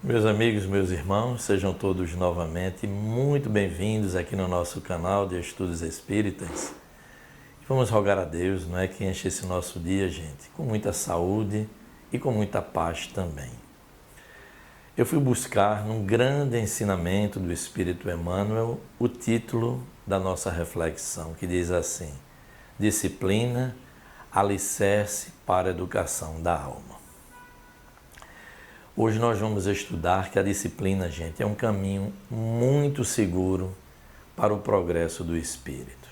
Meus amigos, meus irmãos, sejam todos novamente muito bem-vindos aqui no nosso canal de Estudos Espíritas. Vamos rogar a Deus, não é, que enche esse nosso dia, gente, com muita saúde e com muita paz também. Eu fui buscar num grande ensinamento do Espírito Emmanuel o título da nossa reflexão, que diz assim: Disciplina, alicerce para a educação da alma. Hoje nós vamos estudar que a disciplina, gente, é um caminho muito seguro para o progresso do espírito.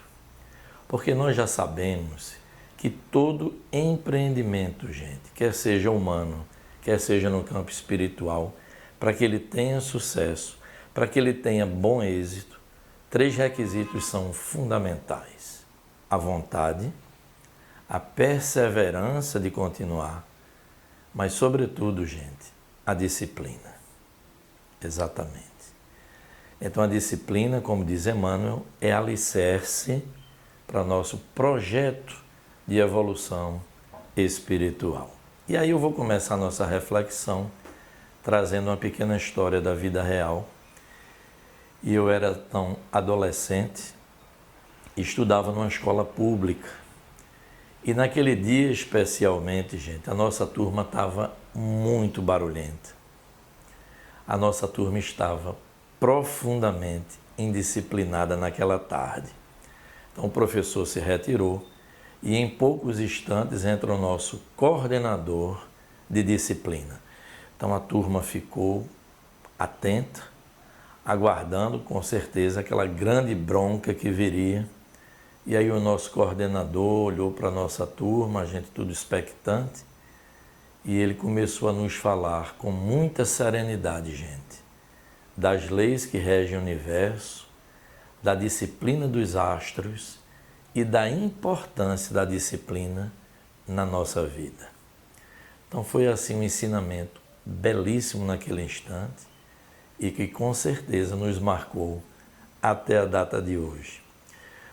Porque nós já sabemos que todo empreendimento, gente, quer seja humano, quer seja no campo espiritual, para que ele tenha sucesso, para que ele tenha bom êxito, 3 requisitos são fundamentais: a vontade, a perseverança de continuar, mas sobretudo, gente, a disciplina. Exatamente. Então a disciplina, como diz Emmanuel, é alicerce para nosso projeto de evolução espiritual. E aí eu vou começar a nossa reflexão trazendo uma pequena história da vida real. E eu era tão adolescente, estudava numa escola pública. E naquele dia especialmente, gente, a nossa turma estava muito barulhenta. A nossa turma estava profundamente indisciplinada naquela tarde. Então o professor se retirou e em poucos instantes entra o nosso coordenador de disciplina. Então a turma ficou atenta, aguardando com certeza aquela grande bronca que viria. E aí o nosso coordenador olhou para a nossa turma, a gente tudo expectante, e ele começou a nos falar com muita serenidade, gente, das leis que regem o universo, da disciplina dos astros e da importância da disciplina na nossa vida. Então foi assim um ensinamento belíssimo naquele instante e que com certeza nos marcou até a data de hoje.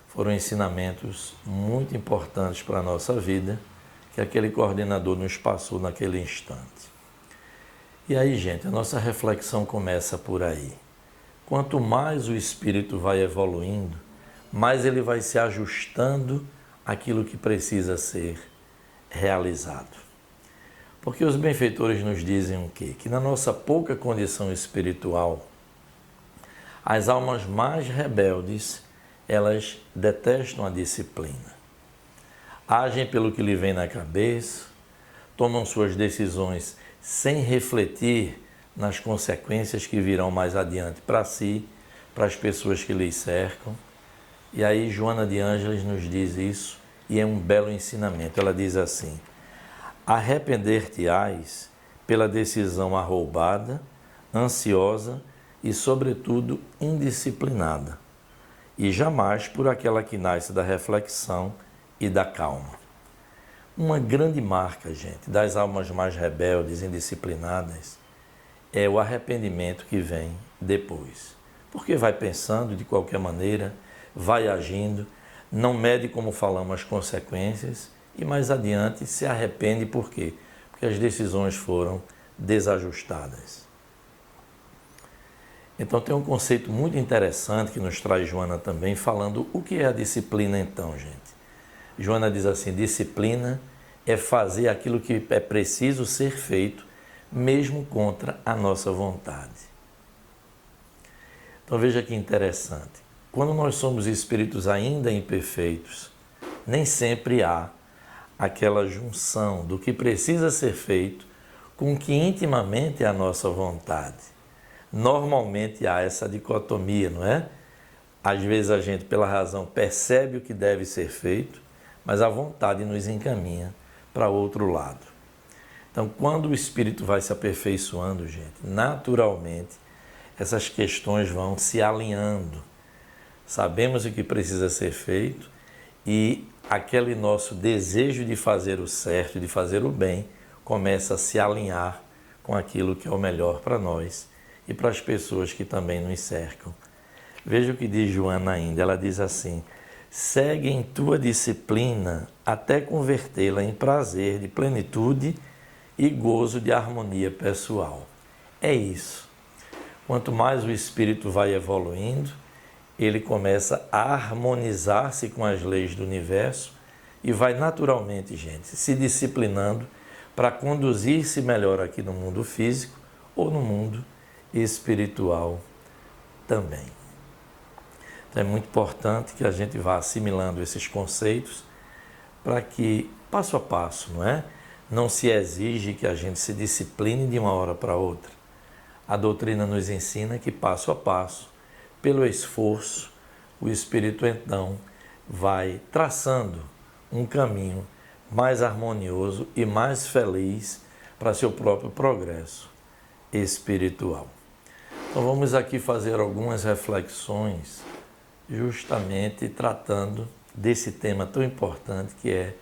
Foram ensinamentos muito importantes para a nossa vida que aquele coordenador nos passou naquele instante. E aí, gente, a nossa reflexão começa por aí. Quanto mais o espírito vai evoluindo, mais ele vai se ajustando àquilo que precisa ser realizado. Porque os benfeitores nos dizem o quê? Que na nossa pouca condição espiritual, as almas mais rebeldes, elas detestam a disciplina. Agem pelo que lhe vem na cabeça, tomam suas decisões sem refletir nas consequências que virão mais adiante para si, para as pessoas que lhes cercam. E aí Joana de Ângeles nos diz isso, e é um belo ensinamento. Ela diz assim: arrepender-te-ás pela decisão arroubada, ansiosa e, sobretudo, indisciplinada, e jamais por aquela que nasce da reflexão e da calma. Uma grande marca, gente, das almas mais rebeldes, indisciplinadas, é o arrependimento que vem depois. Porque vai pensando de qualquer maneira, vai agindo, não mede, como falamos, as consequências e mais adiante se arrepende. Por quê? Porque as decisões foram desajustadas. Então tem um conceito muito interessante que nos traz Joana também, falando o que é a disciplina então, gente. Joana diz assim: disciplina é fazer aquilo que é preciso ser feito, mesmo contra a nossa vontade. Então veja que interessante. Quando nós somos espíritos ainda imperfeitos, nem sempre há aquela junção do que precisa ser feito com o que intimamente é a nossa vontade. Normalmente há essa dicotomia, não é? Às vezes a gente, pela razão, percebe o que deve ser feito, mas a vontade nos encaminha para outro lado. Então, quando o espírito vai se aperfeiçoando, gente, naturalmente, essas questões vão se alinhando. Sabemos o que precisa ser feito e aquele nosso desejo de fazer o certo, de fazer o bem, começa a se alinhar com aquilo que é o melhor para nós e para as pessoas que também nos cercam. Veja o que diz Joana ainda. Ela diz assim: segue em tua disciplina até convertê-la em prazer de plenitude e gozo de harmonia pessoal. é isso. Quanto mais o espírito vai evoluindo, ele começa a harmonizar-se com as leis do universo e vai naturalmente, gente, se disciplinando para conduzir-se melhor aqui no mundo físico ou no mundo espiritual também. Então é muito importante que a gente vá assimilando esses conceitos para que, passo a passo, não se exige que a gente se discipline de uma hora para outra. A doutrina nos ensina que, passo a passo, pelo esforço, o Espírito então vai traçando um caminho mais harmonioso e mais feliz para seu próprio progresso espiritual. Então vamos aqui fazer algumas reflexões justamente tratando desse tema tão importante que é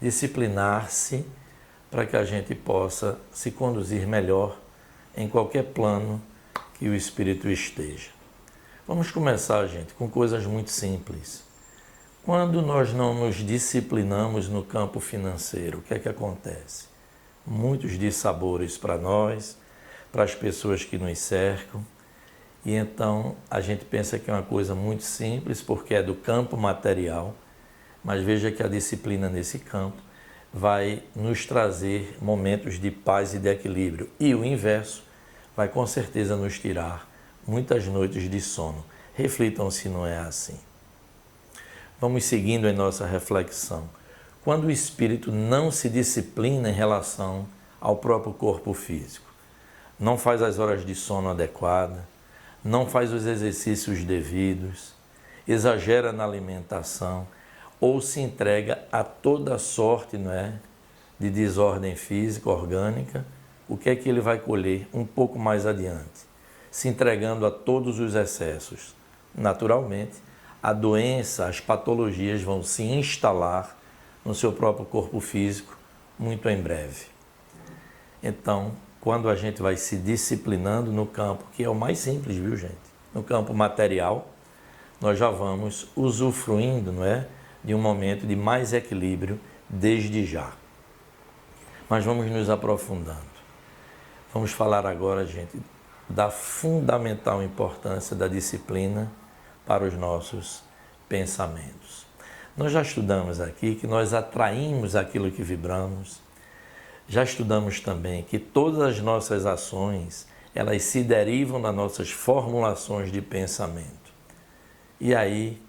disciplinar-se para que a gente possa se conduzir melhor em qualquer plano que o espírito esteja. Vamos começar, gente, com coisas muito simples. Quando nós não nos disciplinamos no campo financeiro, o que é que acontece? Muitos dissabores para nós, para as pessoas que nos cercam, e então a gente pensa que é uma coisa muito simples porque é do campo material, mas veja que a disciplina nesse campo vai nos trazer momentos de paz e de equilíbrio, e o inverso vai com certeza nos tirar muitas noites de sono. Reflitam se não é assim. Vamos seguindo em nossa reflexão. Quando o espírito não se disciplina em relação ao próprio corpo físico, não faz as horas de sono adequadas, não faz os exercícios devidos, exagera na alimentação ou se entrega a toda sorte, de desordem física, orgânica, o que é que ele vai colher um pouco mais adiante? Se entregando a todos os excessos. Naturalmente, a doença, as patologias vão se instalar no seu próprio corpo físico muito em breve. Então, quando a gente vai se disciplinando no campo, que é o mais simples, viu, gente? No campo material, nós já vamos usufruindo, de um momento de mais equilíbrio desde já. Mas vamos nos aprofundando. Vamos falar agora, gente, da fundamental importância da disciplina para os nossos pensamentos. Nós já estudamos aqui que nós atraímos aquilo que vibramos. Já estudamos também que todas as nossas ações, elas se derivam das nossas formulações de pensamento. E aí,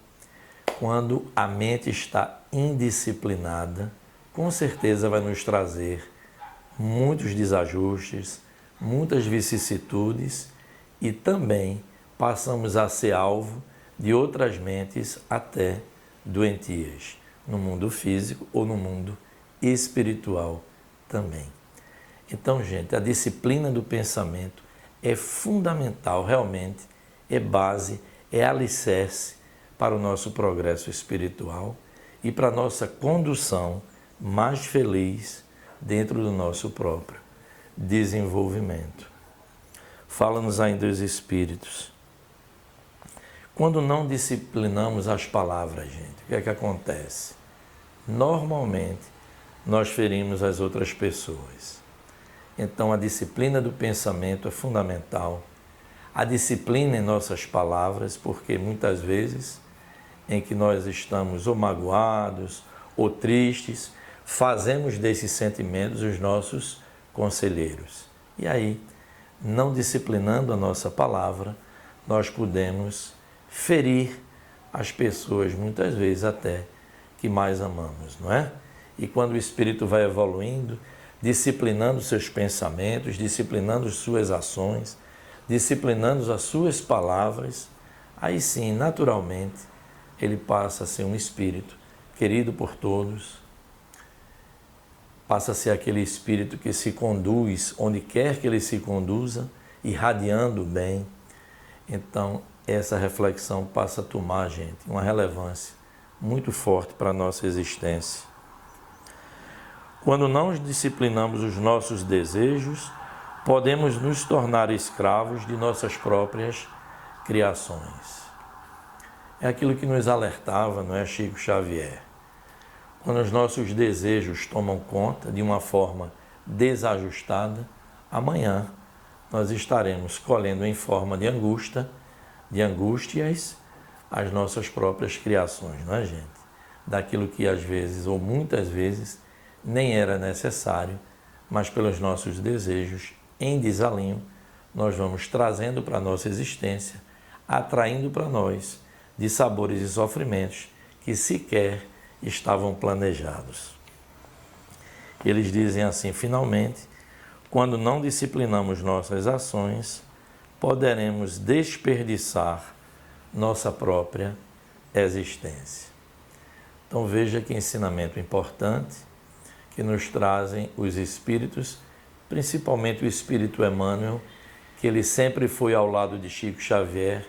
quando a mente está indisciplinada, com certeza vai nos trazer muitos desajustes, muitas vicissitudes e também passamos a ser alvo de outras mentes até doentias, no mundo físico ou no mundo espiritual também. Então, gente, a disciplina do pensamento é fundamental, realmente, é base, é alicerce para o nosso progresso espiritual e para a nossa condução mais feliz dentro do nosso próprio desenvolvimento. Fala-nos ainda os Espíritos. Quando não disciplinamos as palavras, gente, o que é que acontece? Normalmente, nós ferimos as outras pessoas. Então, a disciplina do pensamento é fundamental. A disciplina em nossas palavras, porque muitas vezes em que nós estamos ou magoados ou tristes, fazemos desses sentimentos os nossos conselheiros. E aí, não disciplinando a nossa palavra, nós podemos ferir as pessoas, muitas vezes até, que mais amamos, não é? E quando o espírito vai evoluindo, disciplinando seus pensamentos, disciplinando suas ações, disciplinando as suas palavras, aí sim, naturalmente, ele passa a ser um espírito querido por todos, passa a ser aquele espírito que se conduz onde quer que ele se conduza, irradiando o bem. Então, essa reflexão passa a tomar, gente, uma relevância muito forte para a nossa existência. Quando não disciplinamos os nossos desejos, podemos nos tornar escravos de nossas próprias criações. É aquilo que nos alertava, não é, Chico Xavier? Quando os nossos desejos tomam conta de uma forma desajustada, amanhã nós estaremos colhendo em forma de angústia, de angústias, as nossas próprias criações, não é, gente? Daquilo que às vezes, ou muitas vezes, nem era necessário, mas pelos nossos desejos, em desalinho, nós vamos trazendo para a nossa existência, atraindo para nós de sabores e sofrimentos que sequer estavam planejados. Eles dizem assim, finalmente, quando não disciplinamos nossas ações, poderemos desperdiçar nossa própria existência. Então veja que ensinamento importante que nos trazem os espíritos, principalmente o espírito Emmanuel, que ele sempre foi ao lado de Chico Xavier,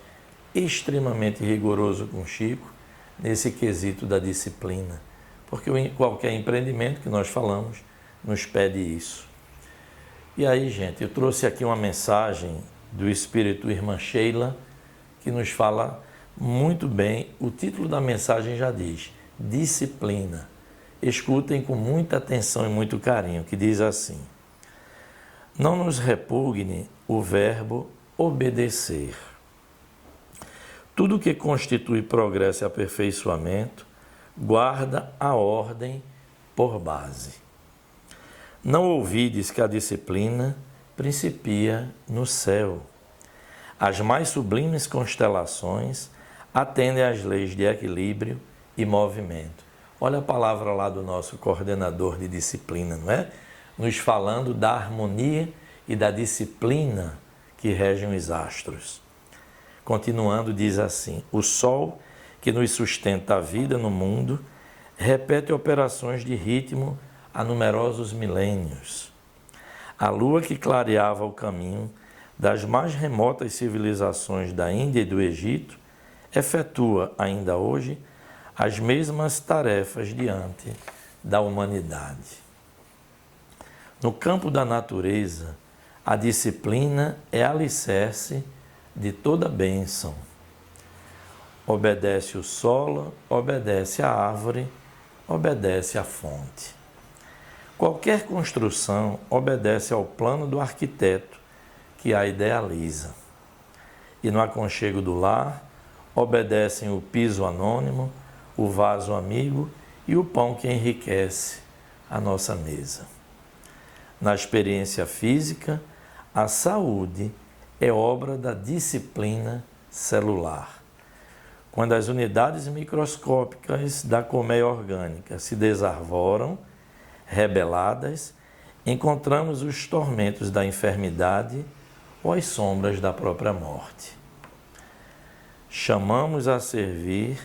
extremamente rigoroso com Chico, nesse quesito da disciplina, porque qualquer empreendimento que nós falamos nos pede isso. E aí, gente, eu trouxe aqui uma mensagem do espírito Irmã Sheila, que nos fala muito bem, o título da mensagem já diz, disciplina. Escutem com muita atenção e muito carinho, que diz assim: não nos repugne o verbo obedecer. Tudo que constitui progresso e aperfeiçoamento guarda a ordem por base. Não ouvides que a disciplina principia no céu. As mais sublimes constelações atendem às leis de equilíbrio e movimento. Olha a palavra lá do nosso coordenador de disciplina, não é? Nos falando da harmonia e da disciplina que regem os astros. Continuando, diz assim: o sol que nos sustenta a vida no mundo repete operações de ritmo há numerosos milênios. A lua que clareava o caminho das mais remotas civilizações da Índia e do Egito efetua ainda hoje as mesmas tarefas diante da humanidade. No campo da natureza, a disciplina é alicerce de toda bênção. Obedece o solo, obedece a árvore, obedece a fonte. Qualquer construção obedece ao plano do arquiteto que a idealiza. E no aconchego do lar, obedecem o piso anônimo, o vaso amigo e o pão que enriquece a nossa mesa. Na experiência física, a saúde é obra da disciplina celular. Quando as unidades microscópicas da colmeia orgânica se desarvoram, rebeladas, encontramos os tormentos da enfermidade ou as sombras da própria morte. Chamamos a servir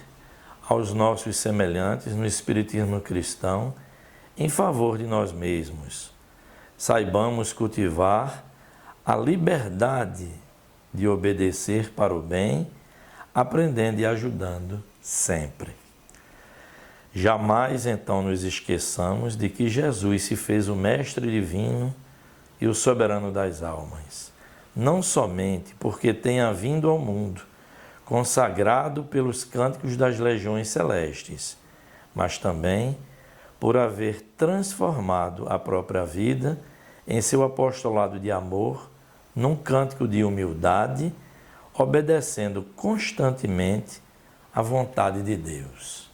aos nossos semelhantes no espiritismo cristão em favor de nós mesmos. Saibamos cultivar a liberdade de obedecer para o bem, aprendendo e ajudando sempre. Jamais, então, nos esqueçamos de que Jesus se fez o Mestre Divino e o Soberano das almas, não somente porque tenha vindo ao mundo, consagrado pelos cânticos das legiões celestes, mas também por haver transformado a própria vida em seu apostolado de amor, num cântico de humildade, obedecendo constantemente à vontade de Deus.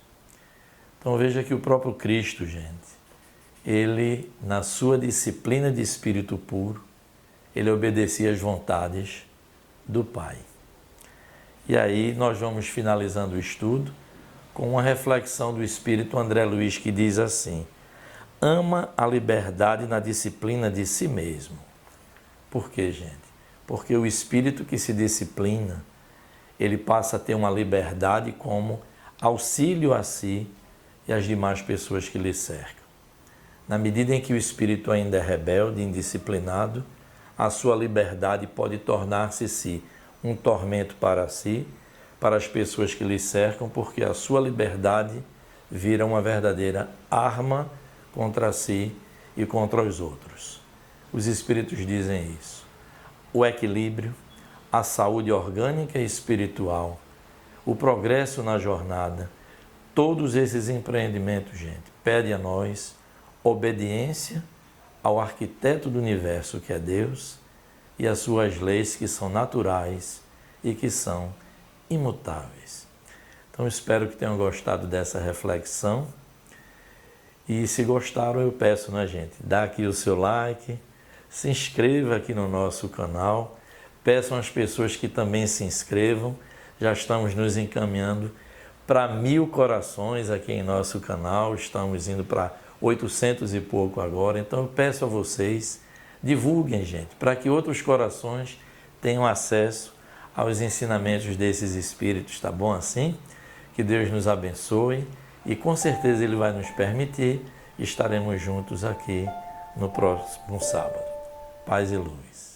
Então veja que o próprio Cristo, gente, ele, na sua disciplina de espírito puro, ele obedecia às vontades do Pai. E aí nós vamos finalizando o estudo com uma reflexão do espírito André Luiz, que diz assim: ama a liberdade na disciplina de si mesmo. Por quê, gente? Porque o espírito que se disciplina, ele passa a ter uma liberdade como auxílio a si e às demais pessoas que lhe cercam. Na medida em que o espírito ainda é rebelde, indisciplinado, a sua liberdade pode tornar-se um tormento para si, para as pessoas que lhe cercam, porque a sua liberdade vira uma verdadeira arma contra si e contra os outros. Os espíritos dizem isso. O equilíbrio, a saúde orgânica e espiritual, o progresso na jornada, todos esses empreendimentos, gente, pedem a nós obediência ao arquiteto do universo, que é Deus, e as suas leis que são naturais e que são imutáveis. Então espero que tenham gostado dessa reflexão. E se gostaram, eu peço, né, gente, dá aqui o seu like, se inscreva aqui no nosso canal, peçam às pessoas que também se inscrevam, já estamos nos encaminhando para 1000 corações aqui em nosso canal, estamos indo para 800 e pouco agora, então eu peço a vocês, divulguem, gente, para que outros corações tenham acesso aos ensinamentos desses espíritos, tá bom assim? Que Deus nos abençoe. E com certeza Ele vai nos permitir, estaremos juntos aqui no próximo sábado. Paz e luz.